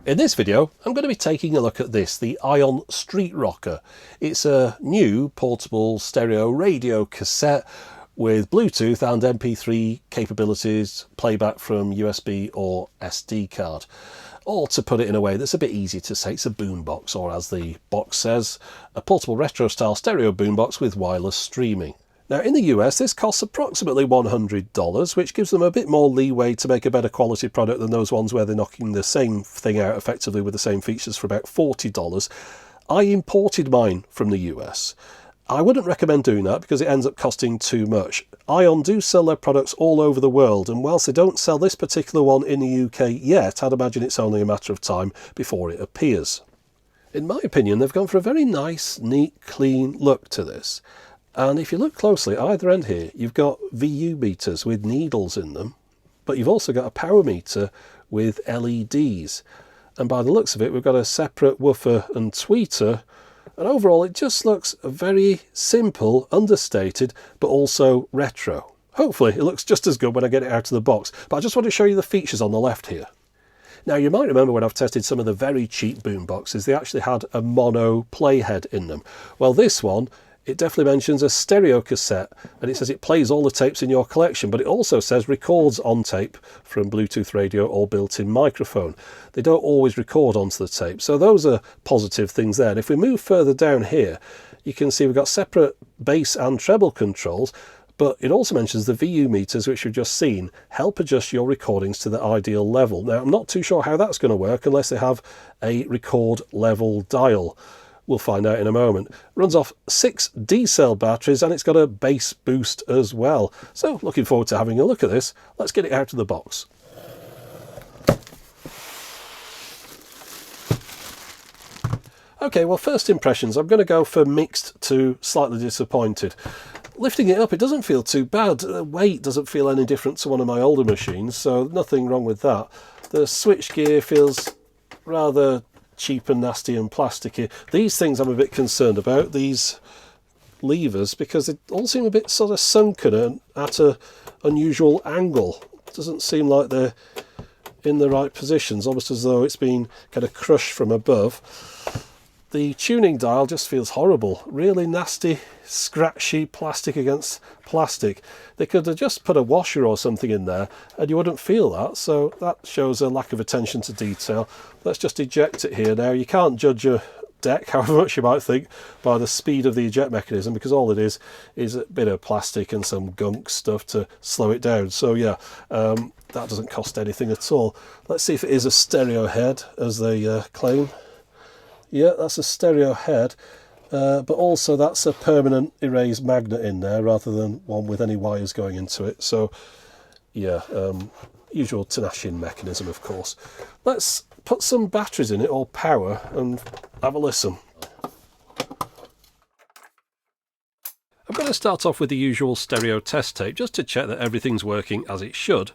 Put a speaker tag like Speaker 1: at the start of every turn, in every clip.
Speaker 1: In this video, I'm going to be taking a look at this, the Ion Street Rocker. It's a new portable stereo radio cassette with Bluetooth and MP3 capabilities, playback from USB or SD card. Or to put it in a way that's a bit easy to say, it's a boombox, or as the box says, a portable retro-style stereo boombox with wireless streaming. Now in the US this costs approximately $100, which gives them a bit more leeway to make a better quality product than those ones where they're knocking the same thing out effectively with the same features for about $40. I imported mine from the US. I wouldn't recommend doing that because it ends up costing too much. Ion do sell their products all over the world, and whilst they don't sell this particular one in the UK yet, I'd imagine it's only a matter of time before it appears. In my opinion, they've gone for a very nice, neat, clean look to this. And if you look closely, at either end here, you've got VU meters with needles in them, but you've also got a power meter with LEDs. And by the looks of it, we've got a separate woofer and tweeter. And overall, it just looks very simple, understated, but also retro. Hopefully, it looks just as good when I get it out of the box. But I just want to show you the features on the left here. Now, you might remember when I've tested some of the very cheap boomboxes, they actually had a mono playhead in them. Well, this one, it definitely mentions a stereo cassette, and it says it plays all the tapes in your collection, but it also says records on tape from Bluetooth radio or built-in microphone. They don't always record onto the tape, so those are positive things there. And if we move further down here, you can see we've got separate bass and treble controls, but it also mentions the VU meters, which we've just seen, help adjust your recordings to the ideal level. Now, I'm not too sure how that's going to work unless they have a record level dial. We'll find out in a moment. Runs off 6 D-cell batteries, and it's got a bass boost as well. So looking forward to having a look at this. Let's get it out of the box. Okay, well, first impressions, I'm going to go for mixed to slightly disappointed. Lifting it up, it doesn't feel too bad. The weight doesn't feel any different to one of my older machines, so nothing wrong with that. The switch gear feels rather cheap and nasty and plasticky. These things I'm a bit concerned about, these levers, because they all seem a bit sort of sunken and at an unusual angle. It doesn't seem like they're in the right positions, almost as though it's been kind of crushed from above. The tuning dial just feels horrible, really nasty, scratchy plastic against plastic. They could have just put a washer or something in there and you wouldn't feel that, so that shows a lack of attention to detail. Let's just eject it here now. You can't judge a deck, however much you might think, by the speed of the eject mechanism, because all it is a bit of plastic and some gunk stuff to slow it down. So yeah, that doesn't cost anything at all. Let's see if it is a stereo head, as they claim. Yeah, that's a stereo head, but also that's a permanent erase magnet in there rather than one with any wires going into it. So yeah, usual Tenashin mechanism, of course. Let's put some batteries in it, or power, and have a listen. I'm going to start off with the usual stereo test tape just to check that everything's working as it should.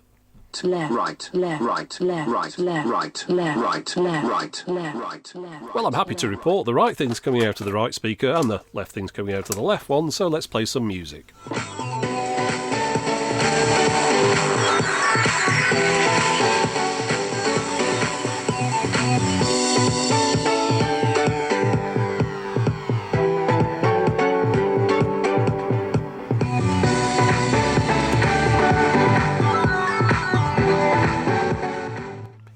Speaker 2: Left, right, left, right, left, right, left, right, left, right, left.
Speaker 1: Well, I'm happy to report the right thing's coming out of the right speaker and the left thing's coming out of the left one, so let's play some music.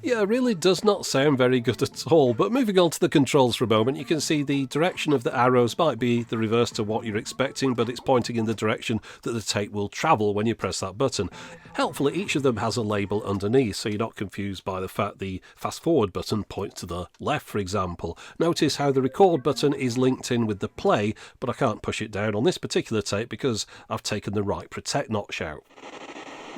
Speaker 1: It really does not sound very good at all, but moving on to the controls for a moment, you can see the direction of the arrows might be the reverse to what you're expecting, but it's pointing in the direction that the tape will travel when you press that button. Helpfully, each of them has a label underneath, so you're not confused by the fact the fast forward button points to the left, for example. Notice how the record button is linked in with the play, but I can't push it down on this particular tape because I've taken the right protect notch out.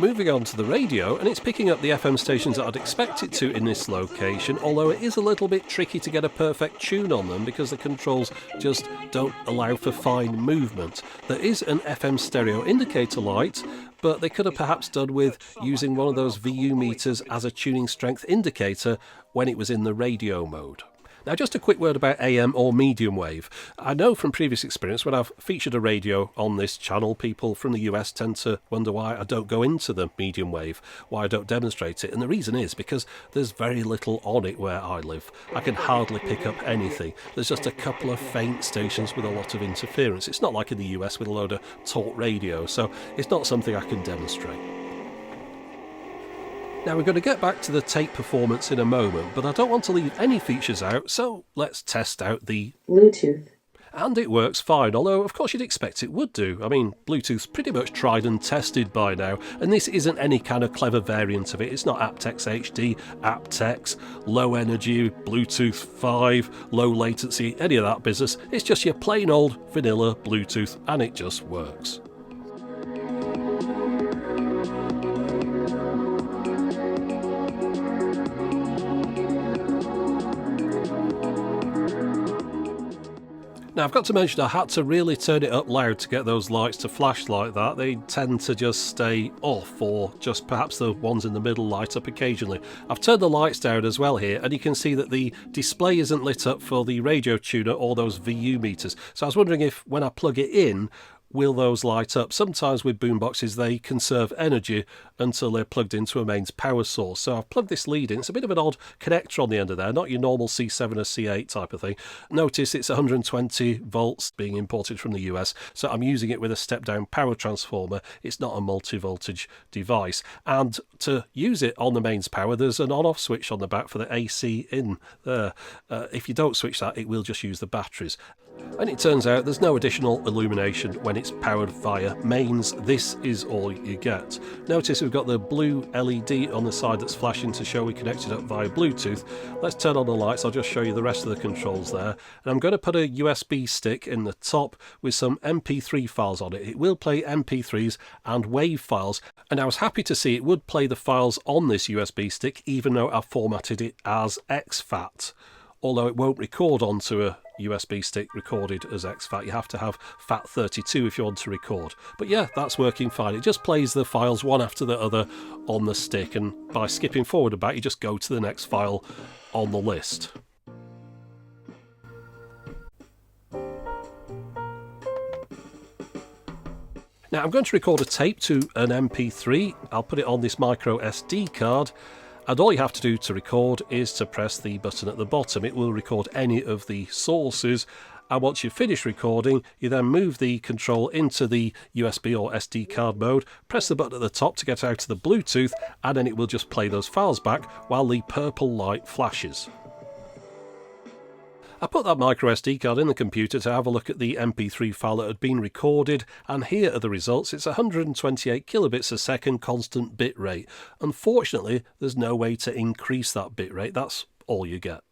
Speaker 1: Moving on to the radio, and it's picking up the FM stations that I'd expect it to in this location, although it is a little bit tricky to get a perfect tune on them because the controls just don't allow for fine movement. There is an FM stereo indicator light, but they could have perhaps done with using one of those VU meters as a tuning strength indicator when it was in the radio mode. Now, just a quick word about AM or medium wave. I know from previous experience when I've featured a radio on this channel, people from the US tend to wonder why I don't go into the medium wave, why I don't demonstrate it. And the reason is because there's very little on it where I live. I can hardly pick up anything. There's just a couple of faint stations with a lot of interference. It's not like in the US with a load of talk radio, so it's not something I can demonstrate. Now we're going to get back to the tape performance in a moment, but I don't want to leave any features out, so let's test out the
Speaker 3: Bluetooth.
Speaker 1: And it works fine, although of course you'd expect it would do. I mean, Bluetooth's pretty much tried and tested by now, and this isn't any kind of clever variant of it. It's not aptX HD, aptX, low energy, Bluetooth 5, low latency, any of that business. It's just your plain old vanilla Bluetooth, and it just works. Now I've got to mention I had to really turn it up loud to get those lights to flash like that. They tend to just stay off, or just perhaps the ones in the middle light up occasionally. I've turned the lights down as well here, and you can see that the display isn't lit up for the radio tuner or those VU meters. So I was wondering if when I plug it in, will those light up? Sometimes with boomboxes they conserve energy until they're plugged into a mains power source. So I've plugged this lead in. It's a bit of an odd connector on the end of there, not your normal C7 or C8 type of thing. Notice it's 120 volts being imported from the US, so I'm using it with a step-down power transformer. It's not a multi-voltage device. And to use it on the mains power, there's an on-off switch on the back for the AC in there. If you don't switch that, it will just use the batteries. And it turns out there's no additional illumination when it's powered via mains. This is all you get. Notice we've got the blue LED on the side that's flashing to show we connected up via Bluetooth. Let's turn on the lights. I'll just show you the rest of the controls there. And I'm going to put a USB stick in the top with some MP3 files on it. It will play MP3s and WAV files, and I was happy to see it would play the files on this USB stick even though I've formatted it as exFAT. Although it won't record onto a USB stick recorded as exFAT. You have to have FAT32 if you want to record. But yeah, that's working fine. It just plays the files one after the other on the stick, and by skipping forward a bit, you just go to the next file on the list. Now I'm going to record a tape to an MP3. I'll put it on this micro SD card. And all you have to do to record is to press the button at the bottom. It will record any of the sources, and once you've finished recording, you then move the control into the USB or SD card mode, press the button at the top to get out of the Bluetooth, and then it will just play those files back while the purple light flashes. I put that micro SD card in the computer to have a look at the MP3 file that had been recorded, and here are the results. It's 128 kilobits a second constant bit rate. Unfortunately, there's no way to increase that bit rate. That's all you get.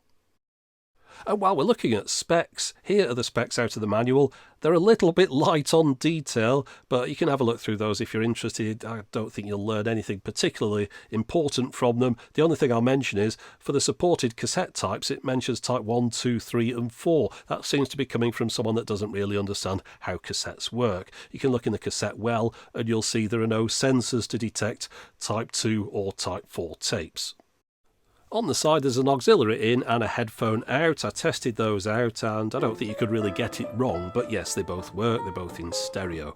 Speaker 1: And while we're looking at specs, here are the specs out of the manual. They're a little bit light on detail, but you can have a look through those if you're interested. I don't think you'll learn anything particularly important from them. The only thing I'll mention is, for the supported cassette types, it mentions type 1, 2, 3 and 4. That seems to be coming from someone that doesn't really understand how cassettes work. You can look in the cassette well, and you'll see there are no sensors to detect type 2 or type 4 tapes. On the side there's an auxiliary in and a headphone out. I tested those out and I don't think you could really get it wrong, but yes, they both work, they're both in stereo.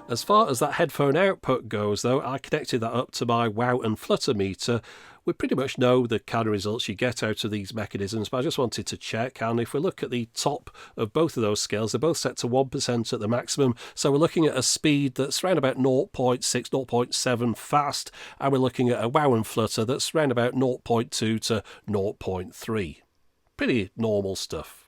Speaker 1: As far as that headphone output goes though, I connected that up to my wow and flutter meter. We pretty much know the kind of results you get out of these mechanisms, but I just wanted to check, and if we look at the top of both of those scales, they're both set to 1% at the maximum, so we're looking at a speed that's around about 0.6, 0.7 fast, and we're looking at a wow and flutter that's around about 0.2 to 0.3. Pretty normal stuff.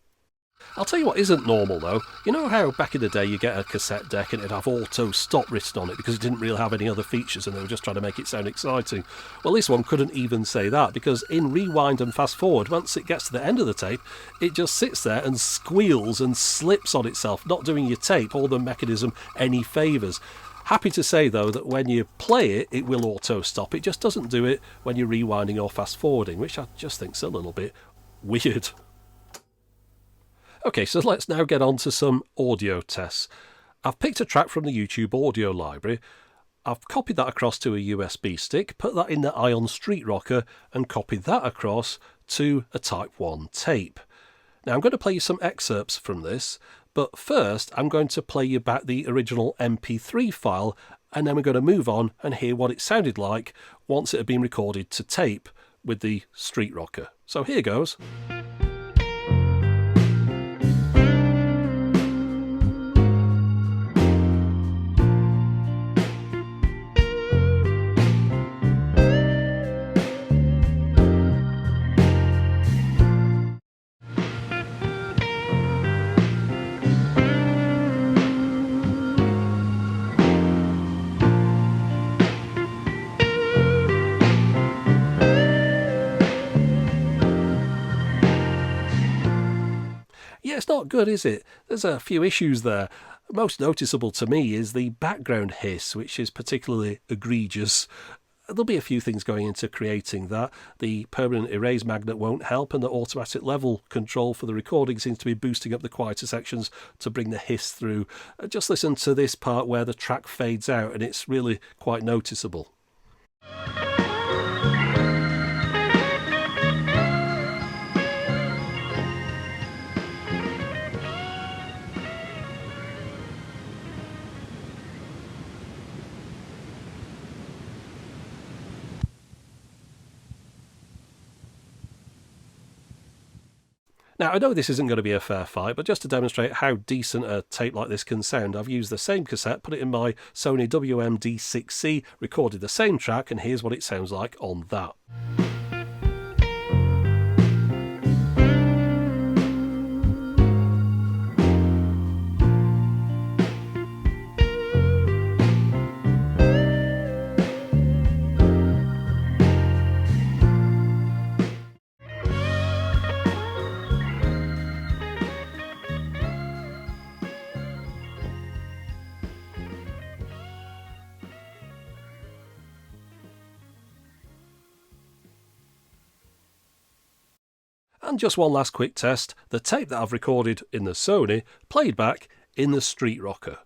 Speaker 1: I'll tell you what isn't normal though. You know how back in the day you get a cassette deck and it'd have auto stop written on it because it didn't really have any other features and they were just trying to make it sound exciting? Well, this one couldn't even say that, because in rewind and fast forward, once it gets to the end of the tape, it just sits there and squeals and slips on itself, not doing your tape or the mechanism any favours. Happy to say though that when you play it, it will auto stop. It just doesn't do it when you're rewinding or fast forwarding, which I just think's a little bit weird. Okay, so let's now get on to some audio tests. I've picked a track from the YouTube audio library. I've copied that across to a USB stick, put that in the Ion Street Rocker, and copied that across to a Type 1 tape. Now I'm going to play you some excerpts from this, but first I'm going to play you back the original MP3 file, and then we're going to move on and hear what it sounded like once it had been recorded to tape with the Street Rocker. So here goes. Yeah, it's not good, is it? There's a few issues there. Most noticeable to me is the background hiss, which is particularly egregious. There'll be a few things going into creating that. The permanent erase magnet won't help, and the automatic level control for the recording seems to be boosting up the quieter sections to bring the hiss through. Just listen to this part where the track fades out, and it's really quite noticeable. Now, I know this isn't going to be a fair fight, but just to demonstrate how decent a tape like this can sound, I've used the same cassette, put it in my Sony WM-D6C, recorded the same track, and here's what it sounds like on that. And just one last quick test, the tape that I've recorded in the Sony played back in the Street Rocker.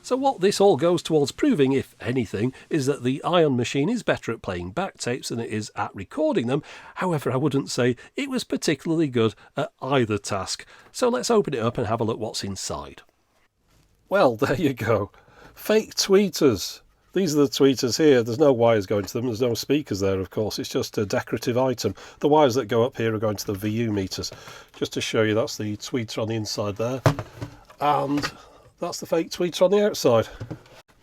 Speaker 1: So what this all goes towards proving, if anything, is that the Ion machine is better at playing back tapes than it is at recording them. However, I wouldn't say it was particularly good at either task. So let's open it up and have a look what's inside. Well, there you go. Fake tweeters. These are the tweeters here. There's no wires going to them. There's no speakers there, of course. It's just a decorative item. The wires that go up here are going to the VU meters. Just to show you, that's the tweeter on the inside there. And that's the fake tweeter on the outside.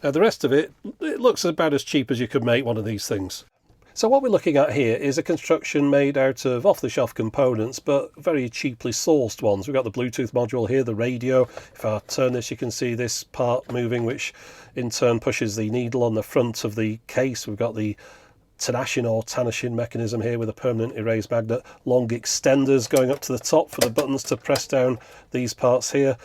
Speaker 1: Now the rest of it looks about as cheap as you could make one of these things. So what we're looking at here is a construction made out of off-the-shelf components, but very cheaply sourced ones. We've got the Bluetooth module here, the radio. If I turn this, you can see this part moving, which in turn pushes the needle on the front of the case. We've got the Tanashin or Tanashin mechanism here with a permanent erase magnet, long extenders going up to the top for the buttons to press down these parts here.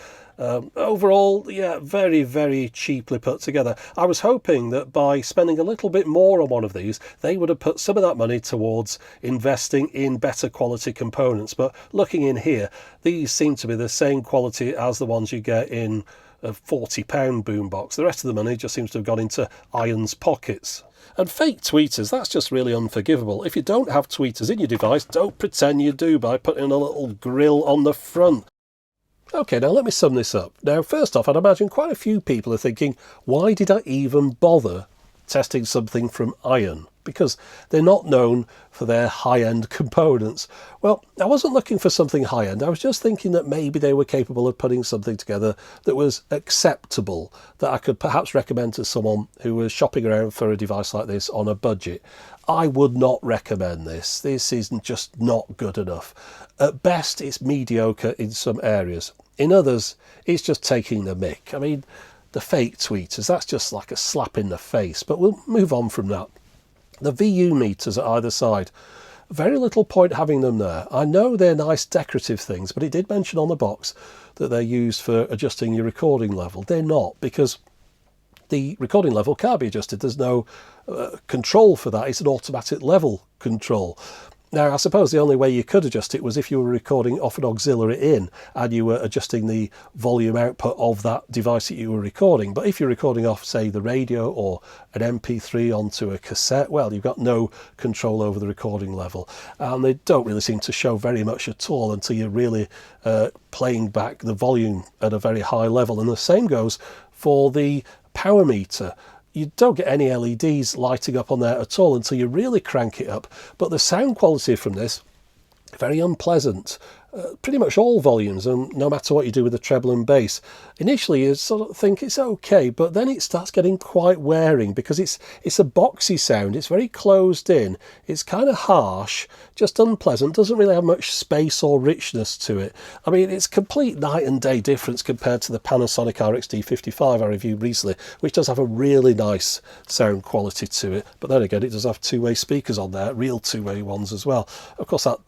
Speaker 1: Overall, yeah, very, very cheaply put together. I was hoping that by spending a little bit more on one of these, they would have put some of that money towards investing in better quality components. But looking in here, these seem to be the same quality as the ones you get in a £40 boombox. The rest of the money just seems to have gone into Ion's pockets. And fake tweeters, that's just really unforgivable. If you don't have tweeters in your device, don't pretend you do by putting a little grill on the front. Okay, now let me sum this up. Now, first off, I'd imagine quite a few people are thinking, why did I even bother testing something from Ion? Because they're not known for their high-end components. Well, I wasn't looking for something high-end. I was just thinking that maybe they were capable of putting something together that was acceptable, that I could perhaps recommend to someone who was shopping around for a device like this on a budget. I would not recommend this. This is just not good enough. At best, it's mediocre in some areas. In others, it's just taking the mick. I mean, the fake tweeters, that's just like a slap in the face, but we'll move on from that. The VU meters at either side, very little point having them there. I know they're nice decorative things, but it did mention on the box that they're used for adjusting your recording level. They're not, because the recording level can't be adjusted. There's no control for that. It's an automatic level control. Now, I suppose the only way you could adjust it was if you were recording off an auxiliary in and you were adjusting the volume output of that device that you were recording. But if you're recording off, say, the radio or an MP3 onto a cassette, well, you've got no control over the recording level. And they don't really seem to show very much at all until you're really playing back the volume at a very high level. And the same goes for the power meter. You don't get any LEDs lighting up on there at all until you really crank it up. But the sound quality from this, very unpleasant. Pretty much all volumes, and no matter what you do with the treble and bass. Initially you sort of think it's okay, but then it starts getting quite wearing because it's a boxy sound. It's very closed in. It's kind of harsh, just unpleasant, doesn't really have much space or richness to it. I mean, it's complete night and day difference compared to the Panasonic RXD55 I reviewed recently, which does have a really nice sound quality to it. But then again, it does have two-way speakers on there, real two-way ones as well. Of course, that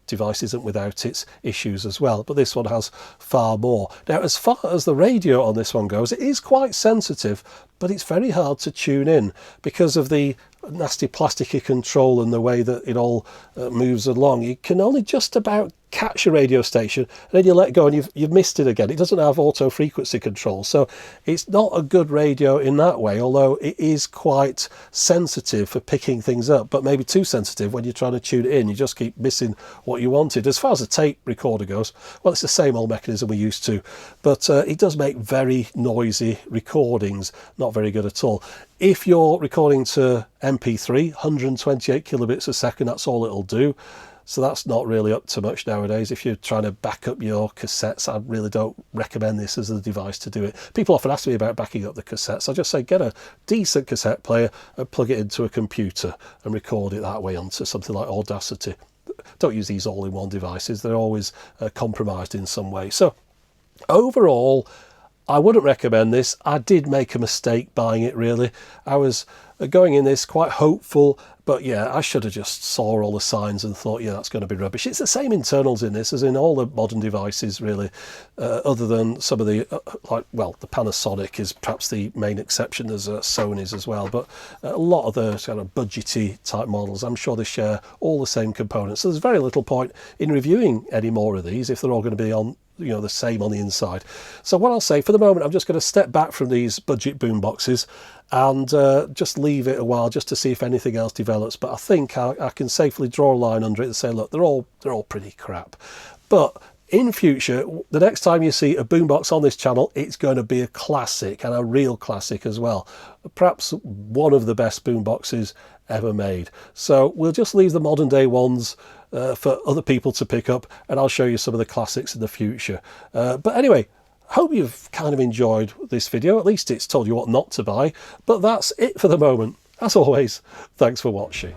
Speaker 1: device isn't without its issues as well, but this one has far more. Now, as far as the radio on this one goes, it is quite sensitive, but it's very hard to tune in because of the nasty plasticky control and the way that it all moves along. You can only just about catch a radio station, and then you let go and you've missed it again. It doesn't have auto frequency control, so it's not a good radio in that way, although it is quite sensitive for picking things up, but maybe too sensitive when you're trying to tune it in. You just keep missing what you wanted. As far as the tape recorder goes, well, it's the same old mechanism we used to, but it does make very noisy recordings, not very good at all. If you're recording to MP3, 128 kilobits a second, that's all it'll do. So that's not really up to much nowadays. If you're trying to back up your cassettes, I really don't recommend this as a device to do it. People often ask me about backing up the cassettes. I just say get a decent cassette player and plug it into a computer and record it that way onto something like Audacity. Don't use these all-in-one devices. They're always compromised in some way. So overall, I wouldn't recommend this. I did make a mistake buying it, really. I was going in this quite hopeful, but yeah, I should have just saw all the signs and thought, yeah, that's going to be rubbish. It's the same internals in this as in all the modern devices, really, other than some of the, the Panasonic is perhaps the main exception. There's Sony's as well, but a lot of the kind of budgety type models, I'm sure they share all the same components. So there's very little point in reviewing any more of these if they're all going to be on, the same on the inside. So what I'll say, for the moment, I'm just going to step back from these budget boom boxes and just leave it a while just to see if anything else develops. But I think I can safely draw a line under it and say, look, they're all pretty crap. But in future, the next time you see a boombox on this channel, it's going to be a classic, and a real classic as well. Perhaps one of the best boomboxes ever made. So we'll just leave the modern day ones for other people to pick up, and I'll show you some of the classics in the future. But anyway, hope you've kind of enjoyed this video. At least it's told you what not to buy. But that's it for the moment. As always, thanks for watching.